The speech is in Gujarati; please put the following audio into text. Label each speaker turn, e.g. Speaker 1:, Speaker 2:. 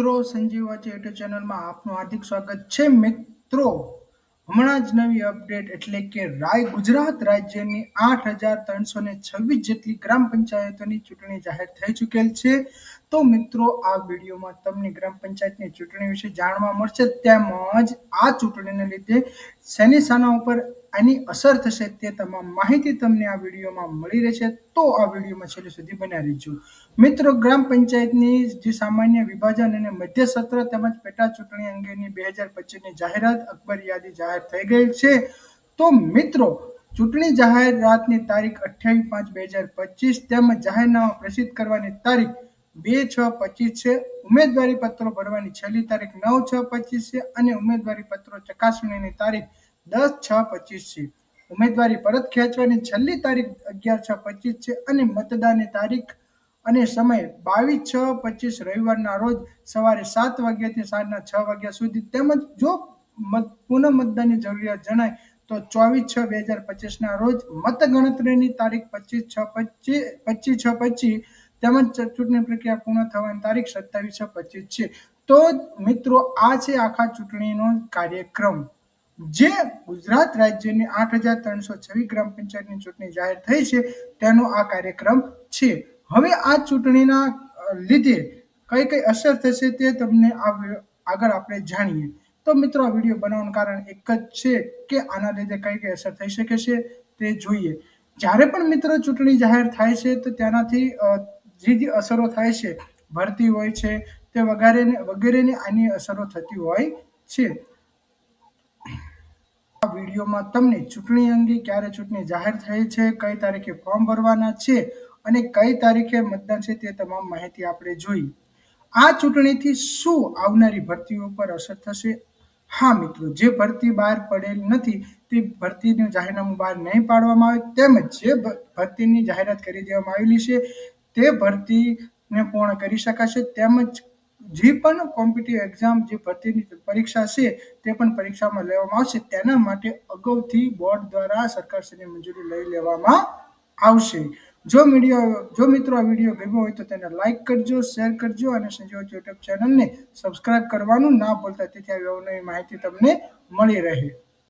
Speaker 1: મિત્રો સંજીવ વાચે યુટ્યુબ ચેનલમાં આપનું હાર્દિક સ્વાગત છે। મિત્રો હમણાં જ નવી અપડેટ એટલે કે ગુજરાત રાજ્યની 8326 જેટલી ગ્રામ પંચાયતોની ચૂંટણી જાહેર થઈ ચૂકેલ છે। તો મિત્રો આ વિડીયોમાં તમને ગ્રામ પંચાયતની ચૂંટણી વિશે જાણવા મળશે, તેમજ આ ચૂંટણીને લીધે શેની શાના ઉપર આની અસર થશે તે તમામ માહિતી તમને આ વિડીયોમાં મળી રહેશે। તો આ વિડીયોમાં છેલ્લે સુધી બન્યા રહેજો। મિત્રો ગ્રામ પંચાયતની જે સામાન્ય વિભાજન અને મધ્ય સત્ર તેમજ પેટા ચૂંટણી અંગેની 2025ની જાહેરાત અકબર યાદી જાહેર થઈ ગઈ છે। તો મિત્રો ચૂંટણી જાહેરાતની તારીખ 28/5/2025 તેમજ જાહેરનામા પ્રસિદ્ધ કરવાની તારીખ 2/6/25 છે। ઉમેદવારી પત્રો ભરવાની છેલ્લી તારીખ 9/6/25 છે અને ઉમેદવારી પત્રો ચકાસણીની તારીખ 10/6/25 છે। ઉમેદવારી પરત ખેંચવાની છેલ્લી તારીખ 11/6/25 છે અને મતદાનની તારીખ અને સમય 22/6/25 રવિવારના રોજ સવારે 7 વાગ્યાથી સાંજના 6 વાગ્યા સુધી, તેમજ જો પુનઃ મતદાનની જરૂરિયાત જણાય તો 24/6/2025 રોજ મતગણતરીની તારીખ 25/6/25 તેમજ ચૂંટણી પ્રક્રિયા પૂર્ણ થવાની તારીખ 27/6/25 છે। તો મિત્રો આ છે આખા ચૂંટણીનો કાર્યક્રમ જે ગુજરાત રાજ્યની 8326 ગ્રામ પંચાયતની ચૂંટણી જાહેર થઈ છે તેનો આ કાર્યક્રમ છે। હવે આ ચૂંટણીના લીધે કઈ કઈ અસર થશે તે તમને આગળ આપણે જાણીએ। તો મિત્રો આ વિડીયો બનાવવાનું કારણ એક જ છે કે આના લીધે કઈ કઈ અસર થઈ શકે છે તે જોઈએ। જ્યારે પણ મિત્રો ચૂંટણી જાહેર થાય છે તો તેનાથી જે અસરો થાય છે, ભરતી હોય છે તે વગેરેની આની અસરો થતી હોય છે। આ વિડીયોમાં તમને ચૂંટણી અંગે ક્યારે ચૂંટણી જાહેર થઈ છે, કઈ તારીખે ફોર્મ ભરવાના છે અને કઈ તારીખે મતદાન છે તે તમામ માહિતી આપણે જોઈ। આ ચૂંટણીથી શું આવનારી ભરતીઓ પર અસર થશે? હા મિત્રો, જે ભરતી બહાર પડેલ નથી તે ભરતીનું જાહેરનામું બહાર નહીં પાડવામાં આવે, તેમજ જે ભરતીની જાહેરાત કરી દેવામાં આવેલી છે તે ભરતીને પૂર્ણ કરી શકાશે, તેમજ જે પણ કોમ્પિટિટિવ એક્ઝામ જે ભરતીની પરીક્ષા છે તે પણ પરીક્ષામાં લેવામાં આવશે, તેના માટે અગાઉથી બોર્ડ દ્વારા સરકારશ્રીની મંજૂરી લઈ લેવામાં આવશે। જો મિત્રો આ વિડીયો ગમ્યો હોય તો તેને લાઈક કરજો, શેર કરજો અને સંજીવ યુટ્યુબ ચેનલને સબસ્ક્રાઇબ કરવાનું ના ભૂલતા, તેથી આવી અવનવી માહિતી તમને મળી રહે।